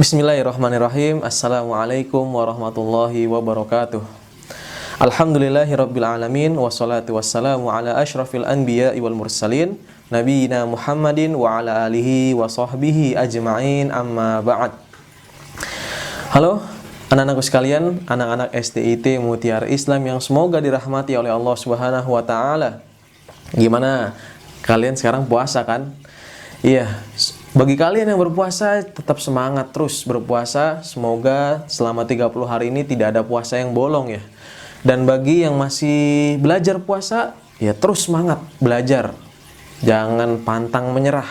Bismillahirrahmanirrahim. Assalamualaikum warahmatullahi wabarakatuh. Alhamdulillahirabbil alamin wassalatu wassalamu ala asyrafil anbiya'i wal mursalin nabiyina Muhammadin wa ala alihi wa sahbihi ajma'in, amma ba'd. Halo anak-anakku sekalian, anak-anak SDIT Mutiara Islam yang semoga dirahmati oleh Allah Subhanahu wa taala. Gimana? Kalian sekarang puasa kan? Iya. Bagi kalian yang berpuasa, tetap semangat terus berpuasa. Semoga selama 30 hari ini tidak ada puasa yang bolong ya. Dan bagi yang masih belajar puasa, ya terus semangat belajar. Jangan pantang menyerah.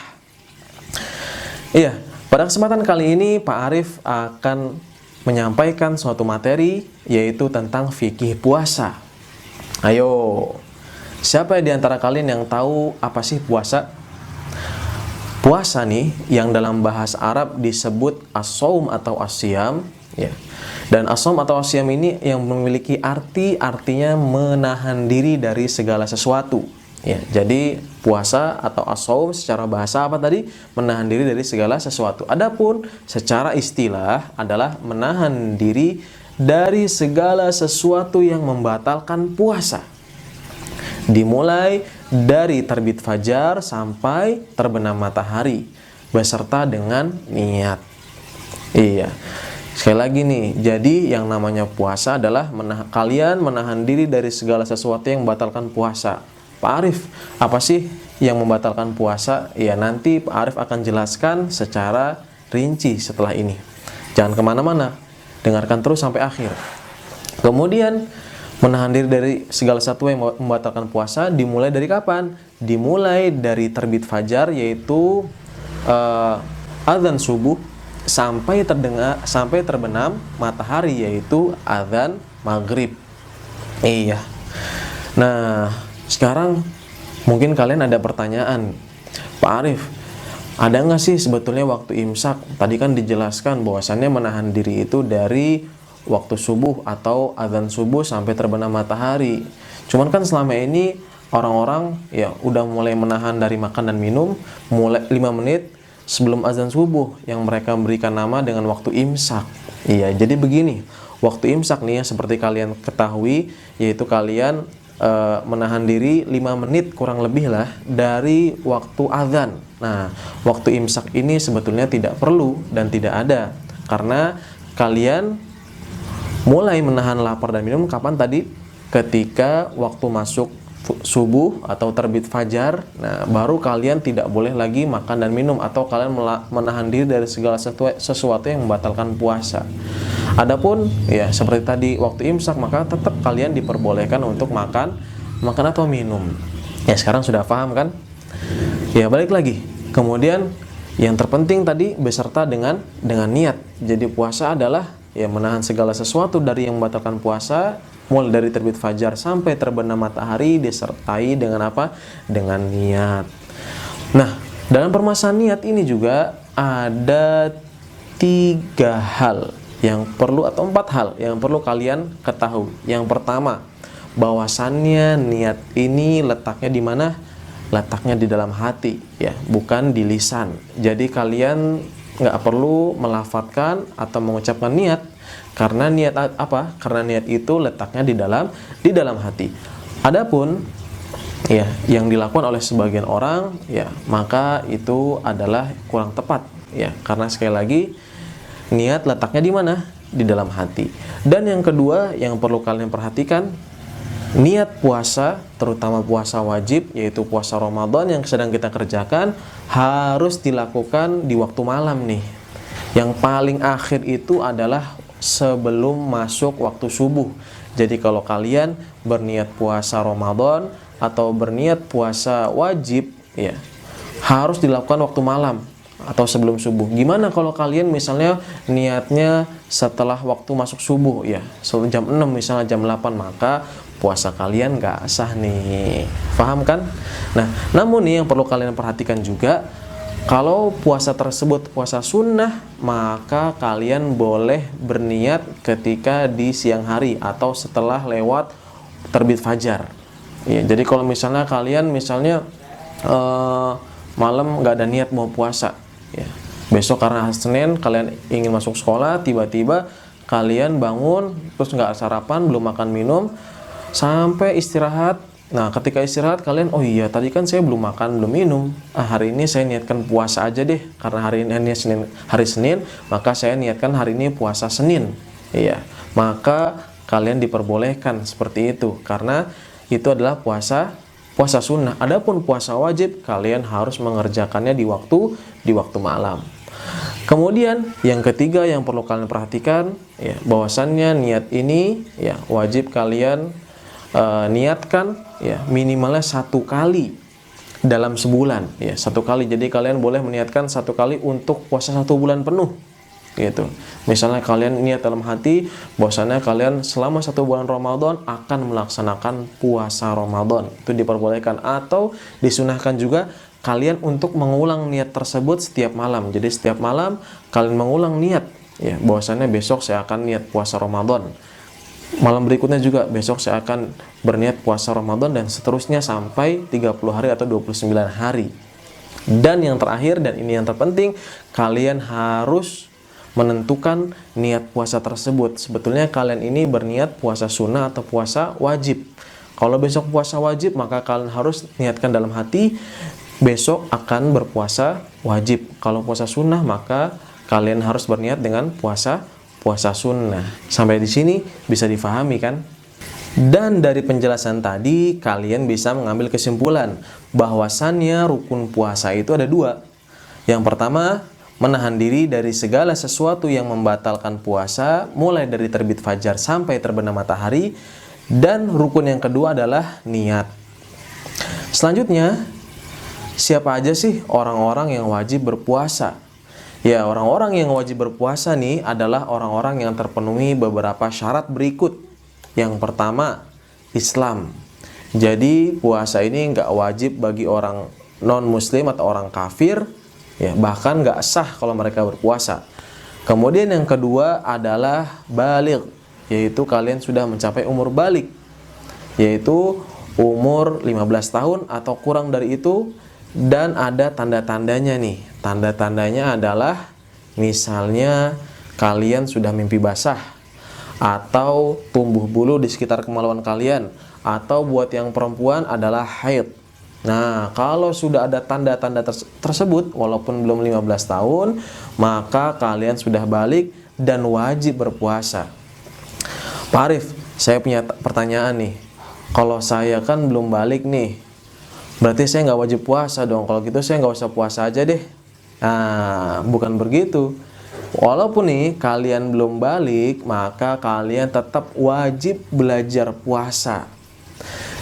Iya, pada kesempatan kali ini Pak Arif akan menyampaikan suatu materi, yaitu tentang fikih puasa. Ayo, siapa di antara kalian yang tahu apa sih puasa? Puasa nih yang dalam bahasa Arab disebut as-shaum atau as-siyam ya. Dan as-shaum atau as-siyam ini yang memiliki artinya menahan diri dari segala sesuatu ya. Jadi puasa atau as-shaum secara bahasa apa tadi? Menahan diri dari segala sesuatu. Adapun secara istilah adalah menahan diri dari segala sesuatu yang membatalkan puasa. Dimulai dari terbit fajar sampai terbenam matahari beserta dengan niat. Iya. Sekali lagi nih, jadi yang namanya puasa adalah kalian menahan diri dari segala sesuatu yang membatalkan puasa. Pak Arif, apa sih yang membatalkan puasa? Ya, nanti Pak Arif akan jelaskan secara rinci setelah ini. Jangan kemana-mana, dengarkan terus sampai akhir. Kemudian menahan diri dari segala sesuatu yang membatalkan puasa dimulai dari kapan? Dimulai dari terbit fajar, yaitu azan subuh sampai terbenam matahari, yaitu azan maghrib. Iya. Nah, sekarang mungkin kalian ada pertanyaan, Pak Arif, ada nggak sih sebetulnya waktu imsak? Tadi kan dijelaskan bahwasannya menahan diri itu dari waktu subuh atau azan subuh sampai terbenam matahari. Cuman kan selama ini orang-orang ya udah mulai menahan dari makan dan minum mulai 5 menit sebelum azan subuh yang mereka berikan nama dengan waktu imsak. Iya, jadi begini, waktu imsak nih ya, seperti kalian ketahui, yaitu kalian menahan diri 5 menit kurang lebih lah dari waktu azan. Nah, waktu imsak ini sebetulnya tidak perlu dan tidak ada, karena kalian mulai menahan lapar dan minum kapan tadi? Ketika waktu masuk subuh atau terbit fajar. Nah, baru kalian tidak boleh lagi makan dan minum, atau kalian menahan diri dari segala sesuatu yang membatalkan puasa. Adapun ya seperti tadi waktu imsak, maka tetap kalian diperbolehkan untuk makan atau minum. Ya, sekarang sudah paham kan? Ya, balik lagi. Kemudian yang terpenting tadi beserta dengan niat. Jadi puasa adalah ya menahan segala sesuatu dari yang membatalkan puasa, mulai dari terbit fajar sampai terbenam matahari, disertai dengan apa? Dengan niat. Nah, dalam permasalahan niat ini juga ada 3 hal yang perlu, atau 4 hal yang perlu kalian ketahui. Yang pertama, bahwasannya niat ini letaknya di mana? Letaknya di dalam hati ya, bukan di lisan. Jadi kalian nggak perlu melafadzkan atau mengucapkan niat, karena niat apa? Karena niat itu letaknya di dalam hati. Adapun ya yang dilakukan oleh sebagian orang ya, maka itu adalah kurang tepat ya, karena sekali lagi niat letaknya di mana? Di dalam hati. Dan yang kedua yang perlu kalian perhatikan, niat puasa, terutama puasa wajib, yaitu puasa Ramadan yang sedang kita kerjakan, harus dilakukan di waktu malam nih. Yang paling akhir itu adalah sebelum masuk waktu subuh. Jadi kalau kalian berniat puasa Ramadan atau berniat puasa wajib ya, harus dilakukan waktu malam atau sebelum subuh. Gimana kalau kalian misalnya niatnya setelah waktu masuk subuh ya, jam 6 misalnya, jam 8, maka puasa kalian gak sah nih. Paham kan? Nah, namun nih yang perlu kalian perhatikan juga, kalau puasa tersebut puasa sunnah, maka kalian boleh berniat ketika di siang hari atau setelah lewat terbit fajar ya. Jadi kalau misalnya kalian malam gak ada niat mau puasa ya, Besok karena hari Senin kalian ingin masuk sekolah, tiba-tiba kalian bangun terus nggak sarapan, belum makan minum sampai istirahat. Nah, ketika istirahat kalian, oh iya tadi kan saya belum makan, belum minum. Hari ini saya niatkan puasa aja deh, karena hari ini hari Senin, maka saya niatkan hari ini puasa Senin. Iya, maka kalian diperbolehkan seperti itu, karena itu adalah puasa sunnah. Adapun puasa wajib, kalian harus mengerjakannya di waktu malam. Kemudian yang ketiga yang perlu kalian perhatikan, ya, bahwasannya niat ini ya wajib kalian niatkan ya minimalnya 1 kali dalam sebulan, ya 1 kali. Jadi kalian boleh meniatkan 1 kali untuk puasa 1 bulan penuh, gitu. Misalnya kalian niat dalam hati bahwasannya kalian selama 1 bulan Ramadan akan melaksanakan puasa Ramadan, itu diperbolehkan. Atau disunahkan juga kalian untuk mengulang niat tersebut setiap malam. Jadi setiap malam kalian mengulang niat ya bahwasannya besok saya akan niat puasa Ramadan. Malam berikutnya juga besok saya akan berniat puasa Ramadan, dan seterusnya sampai 30 hari atau 29 hari. Dan yang terakhir, dan ini yang terpenting, kalian harus menentukan niat puasa tersebut. Sebetulnya kalian ini berniat puasa sunnah atau puasa wajib. Kalau besok puasa wajib, maka kalian harus niatkan dalam hati besok akan berpuasa wajib. Kalau puasa sunnah, maka kalian harus berniat dengan puasa sunnah. Sampai di sini bisa difahami kan? Dan dari penjelasan tadi kalian bisa mengambil kesimpulan bahwasannya rukun puasa itu ada 2. Yang pertama, menahan diri dari segala sesuatu yang membatalkan puasa, mulai dari terbit fajar sampai terbenam matahari. Dan rukun yang kedua adalah niat. Selanjutnya, siapa aja sih orang-orang yang wajib berpuasa? Ya, orang-orang yang wajib berpuasa nih adalah orang-orang yang terpenuhi beberapa syarat berikut. Yang pertama, Islam. Jadi puasa ini nggak wajib bagi orang non-muslim atau orang kafir, ya, bahkan nggak sah kalau mereka berpuasa. Kemudian yang kedua adalah baligh, yaitu kalian sudah mencapai umur baligh, yaitu umur 15 tahun atau kurang dari itu. Dan ada tanda-tandanya nih. Tanda-tandanya adalah misalnya kalian sudah mimpi basah, atau tumbuh bulu di sekitar kemaluan kalian, atau buat yang perempuan adalah haid. Nah, kalau sudah ada tanda-tanda tersebut walaupun belum 15 tahun, maka kalian sudah balik dan wajib berpuasa. Pak Arif, saya punya pertanyaan nih. Kalau saya kan belum balik nih, berarti saya nggak wajib puasa dong. Kalau gitu saya nggak usah puasa aja deh. Nah, bukan begitu. Walaupun nih kalian belum balik, maka kalian tetap wajib belajar puasa.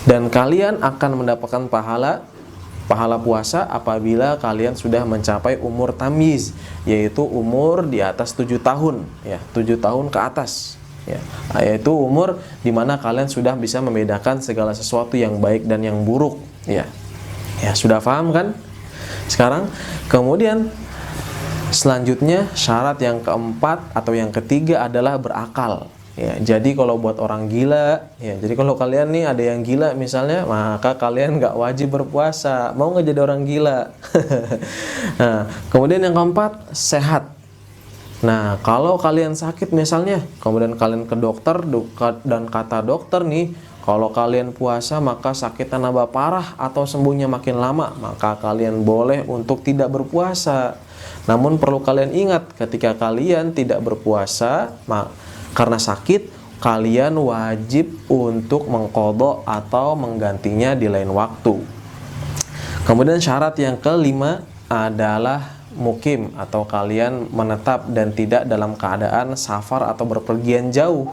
Dan kalian akan mendapatkan pahala puasa apabila kalian sudah mencapai umur tamyiz, yaitu umur di atas 7 tahun, ya, 7 tahun ke atas. Ya, yaitu umur dimana kalian sudah bisa membedakan segala sesuatu yang baik dan yang buruk. Ya, sudah paham kan? Sekarang, kemudian selanjutnya syarat yang keempat atau yang ketiga adalah berakal. Ya, jadi kalau buat orang gila, ya, jadi kalau kalian nih ada yang gila misalnya, maka kalian nggak wajib berpuasa. Mau nggak jadi orang gila? Nah, kemudian yang keempat, sehat. Nah, kalau kalian sakit misalnya, kemudian kalian ke dokter dan kata dokter nih, kalau kalian puasa maka sakitnya nambah parah atau sembuhnya makin lama, maka kalian boleh untuk tidak berpuasa. Namun perlu kalian ingat, ketika kalian tidak berpuasa karena sakit, kalian wajib untuk mengqadha atau menggantinya di lain waktu. Kemudian syarat yang kelima adalah mukim, atau kalian menetap dan tidak dalam keadaan safar atau berpergian jauh.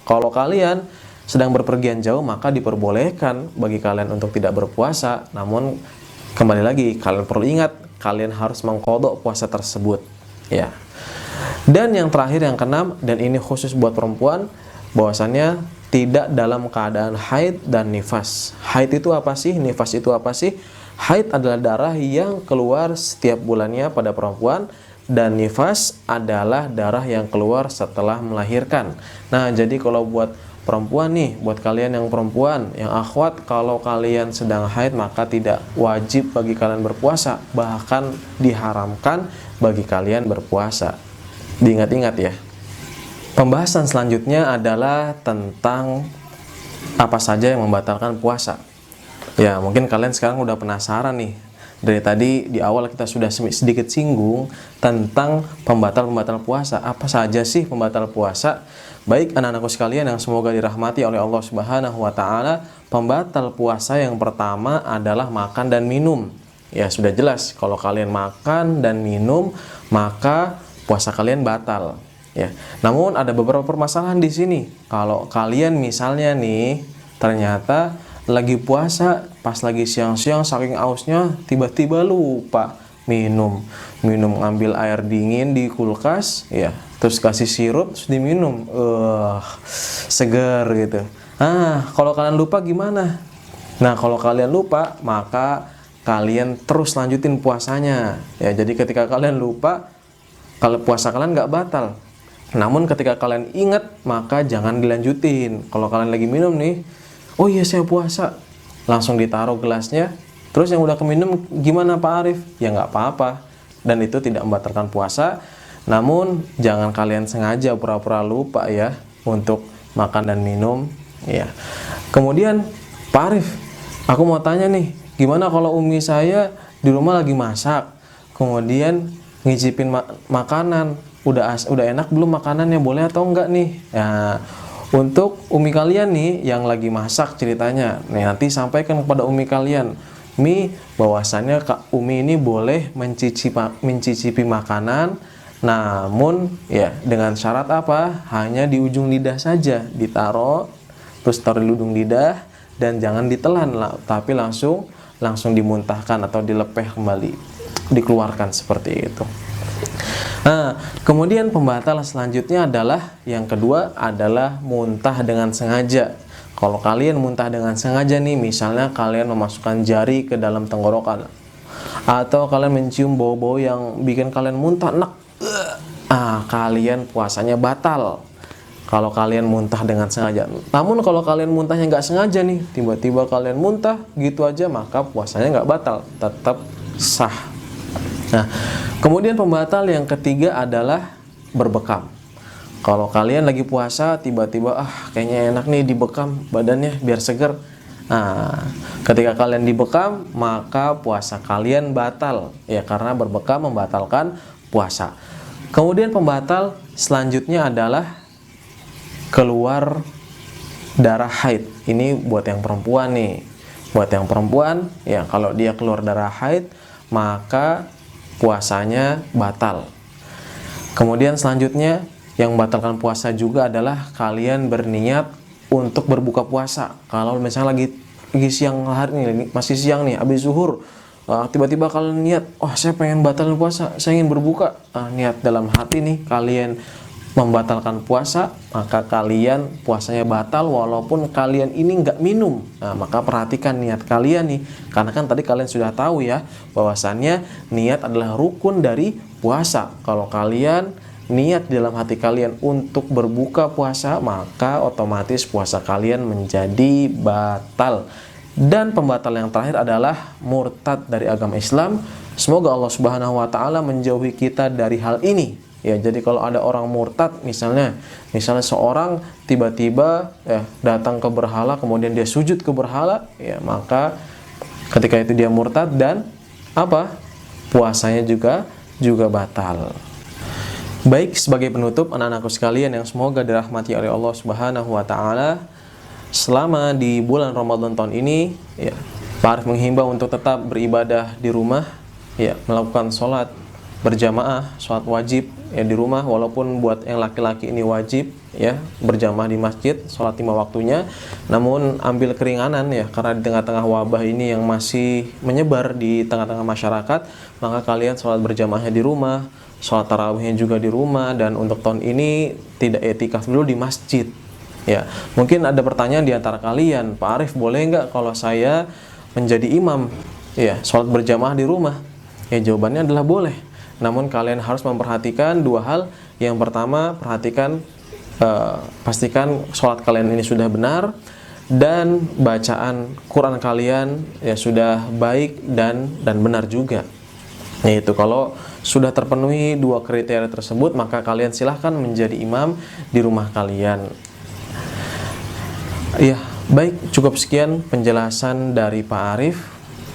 Kalau kalian sedang berpergian jauh, maka diperbolehkan bagi kalian untuk tidak berpuasa. Namun kembali lagi, kalian perlu ingat, kalian harus mengqadha puasa tersebut, ya. Dan yang terakhir yang keenam, dan ini khusus buat perempuan, bahwasannya tidak dalam keadaan haid dan nifas. Haid itu apa sih? Nifas itu apa sih? Haid adalah darah yang keluar setiap bulannya pada perempuan, dan nifas adalah darah yang keluar setelah melahirkan. Nah, jadi kalau buat perempuan nih, buat kalian yang perempuan, yang akhwat, kalau kalian sedang haid maka tidak wajib bagi kalian berpuasa, bahkan diharamkan bagi kalian berpuasa. Diingat-ingat ya. Pembahasan selanjutnya adalah tentang apa saja yang membatalkan puasa. Ya, mungkin kalian sekarang udah penasaran nih. Dari tadi di awal kita sudah sedikit singgung tentang pembatal-pembatal puasa. Apa saja sih pembatal puasa? Baik anak-anakku sekalian yang semoga dirahmati oleh Allah Subhanahu wa taala, pembatal puasa yang pertama adalah makan dan minum. Ya, sudah jelas kalau kalian makan dan minum maka puasa kalian batal. Ya. Namun ada beberapa permasalahan di sini. Kalau kalian misalnya nih ternyata lagi puasa, pas lagi siang-siang saking ausnya tiba-tiba lupa minum, ngambil air dingin di kulkas, ya, terus kasih sirup, terus diminum, segar gitu. Kalau kalian lupa gimana? Nah, kalau kalian lupa, maka kalian terus lanjutin puasanya. Ya, jadi ketika kalian lupa, kalau puasa kalian nggak batal. Namun ketika kalian ingat, maka jangan dilanjutin. Kalau kalian lagi minum nih, oh iya saya puasa, langsung ditaruh gelasnya, terus yang udah keminum gimana Pak Arif? Ya nggak apa-apa, dan itu tidak membatalkan puasa. Namun jangan kalian sengaja pura-pura lupa ya untuk makan dan minum ya. Kemudian Pak Arif, aku mau tanya nih, gimana kalau umi saya di rumah lagi masak, kemudian ngicipin makanan, udah enak belum makanannya, boleh atau enggak nih? Ya, untuk umi kalian nih yang lagi masak ceritanya, nih nanti sampaikan kepada umi kalian, Mi, bahwasannya Kak Umi ini boleh mencicipi makanan, namun ya dengan syarat apa? Hanya di ujung lidah saja, ditaruh, terus taruh di ujung lidah dan jangan ditelan lah, tapi langsung dimuntahkan atau dilepeh kembali, dikeluarkan seperti itu. Nah, kemudian pembatal selanjutnya adalah yang kedua adalah muntah dengan sengaja. Kalau kalian muntah dengan sengaja nih, misalnya kalian memasukkan jari ke dalam tenggorokan, atau kalian mencium bau-bau yang bikin kalian muntah, kalian puasanya batal. Kalau kalian muntah dengan sengaja. Namun kalau kalian muntahnya nggak sengaja nih, tiba-tiba kalian muntah gitu aja, maka puasanya nggak batal, tetap sah. Nah, kemudian pembatal yang ketiga adalah berbekam. Kalau kalian lagi puasa, tiba-tiba kayaknya enak nih dibekam badannya biar seger. Nah, ketika kalian dibekam, maka puasa kalian batal. Ya, karena berbekam membatalkan puasa. Kemudian pembatal selanjutnya adalah keluar darah haid. Ini buat yang perempuan nih. Buat yang perempuan, ya kalau dia keluar darah haid, maka puasanya batal. Kemudian selanjutnya yang membatalkan puasa juga adalah kalian berniat untuk berbuka puasa. Kalau misalnya lagi siang hari ini, masih siang nih, habis zuhur, tiba-tiba kalian niat, saya pengen batalin puasa, saya ingin berbuka. Niat dalam hati nih kalian membatalkan puasa, maka kalian puasanya batal walaupun kalian ini nggak minum. Nah, maka perhatikan niat kalian nih, karena kan tadi kalian sudah tahu ya bahwasannya niat adalah rukun dari puasa. Kalau kalian niat di dalam hati kalian untuk berbuka puasa, maka otomatis puasa kalian menjadi batal. Dan pembatal yang terakhir adalah murtad dari agama Islam. Semoga Allah Subhanahu wa taala menjauhi kita dari hal ini. Ya, jadi kalau ada orang murtad, misalnya seorang tiba-tiba datang ke berhala, kemudian dia sujud ke berhala, ya maka ketika itu dia murtad dan puasanya juga batal. Baik, sebagai penutup anak-anakku sekalian yang semoga dirahmati oleh Allah Subhanahu wa taala, selama di bulan Ramadan tahun ini, ya, Pak Arif menghimbau untuk tetap beribadah di rumah, ya, melakukan sholat berjamaah, sholat wajib ya di rumah, walaupun buat yang laki-laki ini wajib ya berjamaah di masjid, sholat 5 waktunya. Namun ambil keringanan ya, karena di tengah-tengah wabah ini yang masih menyebar di tengah-tengah masyarakat, maka kalian sholat berjamaahnya di rumah, sholat tarawihnya juga di rumah. Dan untuk tahun ini tidak i'tikaf dulu di masjid. Ya, mungkin ada pertanyaan di antara kalian, Pak Arif, boleh nggak kalau saya menjadi imam ya sholat berjamaah di rumah? Ya, jawabannya adalah boleh. Namun kalian harus memperhatikan dua hal. Yang pertama, perhatikan pastikan sholat kalian ini sudah benar dan bacaan Quran kalian ya sudah baik dan benar juga. Yaitu kalau sudah terpenuhi dua kriteria tersebut, maka kalian silahkan menjadi imam di rumah kalian. Ya, baik, cukup sekian penjelasan dari Pak Arif.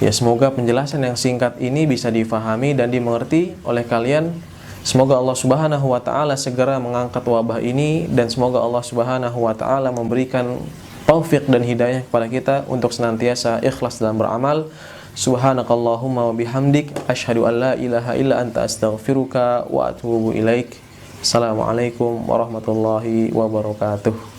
Ya, semoga penjelasan yang singkat ini bisa difahami dan dimengerti oleh kalian. Semoga Allah Subhanahu wa taala segera mengangkat wabah ini, dan semoga Allah Subhanahu wa taala memberikan taufik dan hidayah kepada kita untuk senantiasa ikhlas dalam beramal. Subhanakallahumma wa bihamdik asyhadu an la ilaha illa anta astaghfiruka wa atubu ilaik. Assalamualaikum warahmatullahi wabarakatuh.